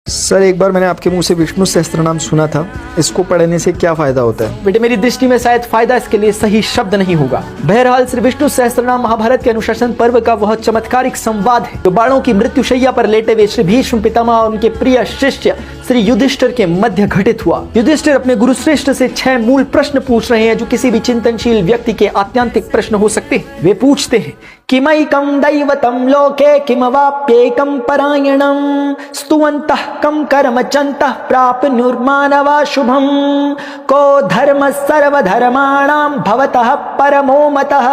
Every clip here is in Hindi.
सर, एक बार मैंने आपके मुंह से विष्णु सहस्त्रनाम सुना था। इसको पढ़ने से क्या फायदा होता है? बेटे, मेरी दृष्टि में शायद फायदा इसके लिए सही शब्द नहीं होगा। बहरहाल श्री विष्णु सहस्त्रनाम महाभारत के अनुशासन पर्व का वह चमत्कारिक संवाद है जो बाणों की मृत्युशैया पर लेटे हुए श्री भीष्म पितामह और उनके प्रिय शिष्य श्री युधिष्ठिर के मध्य घटित हुआ। युधिष्ठिर अपने गुरु श्रेष्ठ से 6 मूल प्रश्न पूछ रहे हैं जो किसी भी चिंतनशील व्यक्ति के आत्यांतिक प्रश्न हो सकते हैं। वे पूछते हैं, किमैकं दैवतं लोके किम वाप्येकं परायणं स्तुवन्तः कं कर्मचन्तः प्राप्नुर्मानवा शुभं को धर्म सर्वधर्माणां भवतः परमो मतः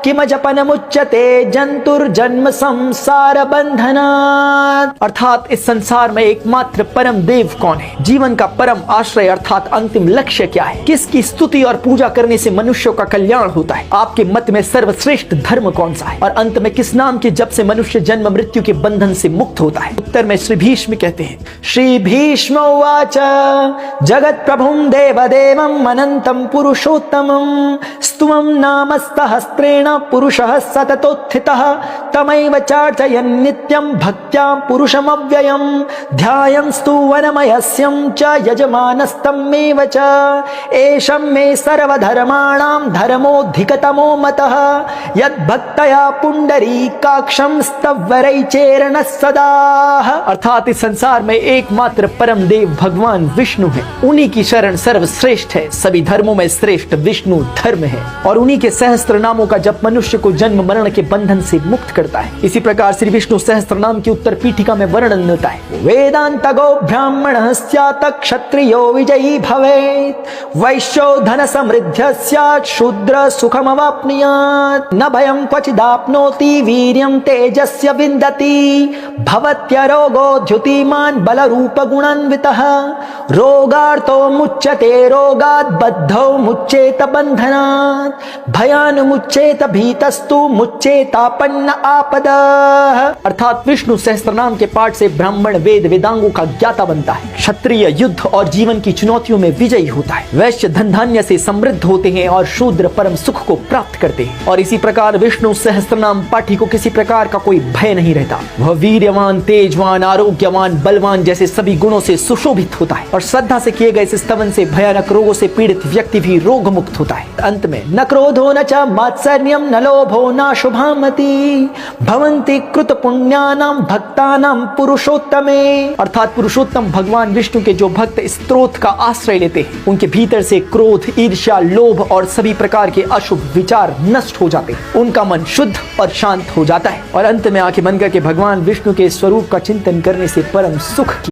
किम जपनमुच्यते जंतुर्जन्म संसार बंधनात्। अर्थात इस संसार में एकमात्र परम देव कौन है? जीवन का परम आश्रय अर्थात अंतिम लक्ष्य क्या है? किसकी स्तुति और पूजा करने से मनुष्यों का कल्याण होता है? आपके मत में सर्वश्रेष्ठ धर्म कौन सा है? और अंत में किस नाम के जप से मनुष्य जन्म मृत्यु के बंधन से मुक्त होता है? उत्तर में श्री भीष्म कहते हैं, श्री भीष्म उवाच जगत प्रभुं देवदेवं अनंतं पुरुषोत्तमं स्तुवं नाम सहस्रेण पुरुषः सततोत्थितः तमैव चार्चयन् नित्यं भक्त्या पुरुषमव्ययं ध्यायं स्तुवनमयस्यं च यजमानस्तमेव च एषं मे सर्वधर्माणां धर्मोऽधिकतमो मतः यद्भक्तया पुंडरीकाक्षं स्तवरैचेरण सदा। अर्थात इस संसार में एकमात्र परम देव भगवान विष्णु है। उन्हीं की शरण सर्वश्रेष्ठ है। सभी धर्मों में श्रेष्ठ विष्णु धर्म है और उन्हीं के सहस्त्र नामों का जप मनुष्य को जन्म मरण के बंधन से मुक्त करता है। इसी प्रकार श्री विष्णु सहस्त्र नाम की उत्तर पीठिका में वर्णन मिलता है, वेदांत गो ब्राह्मण स्यात् क्षत्रियो विजयी भवेत् वैश्यो धन समृद्ध स्यात् शूद्र सुखमवाप्नुयात् न भयं क्वचिदाप्नोति वीर्यं तेजस्य विन्दति भवत्यरोगो द्युतिमान् बलरूप गुणान्वितः रोगार्तो मुच्यते रोगात् बद्धो मुच्येत बंधनात् भयान्मुच्येत भीतस्तु मुच्येतापन्न आपदः। अर्थात विष्णु सहस्त्रनाम के पाठ से ब्राह्मण वेद वेदांगों का ज्ञाता बनता है, क्षत्रिय युद्ध और जीवन की चुनौतियों में विजयी होता है, वैश्य धन धान्य से समृद्ध होते हैं और शूद्र परम सुख को प्राप्त करते हैं। और इसी प्रकार विष्णु सहस्त्रनाम पाठी को किसी प्रकार का कोई भय नहीं रहता। वह वीर्यवान, तेजवान, आरोग्यवान, बलवान जैसे सभी गुणों से सुशोभित होता है और श्रद्धा से किए गए इस स्तवन से भयानक रोगों से पीड़ित व्यक्ति भी रोग मुक्त होता है। अंत में न क्रोधो न च मात्सर्यं न लोभो न शुभामति भवन्ति कृत पुण्यानां भक्तानां पुरुषोत्तमे। अर्थात पुरुषोत्तम भगवान विष्णु के जो भक्त स्त्रोत का आश्रय लेते हैं उनके भीतर से क्रोध, ईर्ष्या, लोभ और सभी प्रकार के अशुभ विचार नष्ट हो जाते हैं। उनका मन शुद्ध और शांत हो जाता है और अंत में आंखें बंद करके भगवान विष्णु के स्वरूप का चिंतन करने से परम सुख की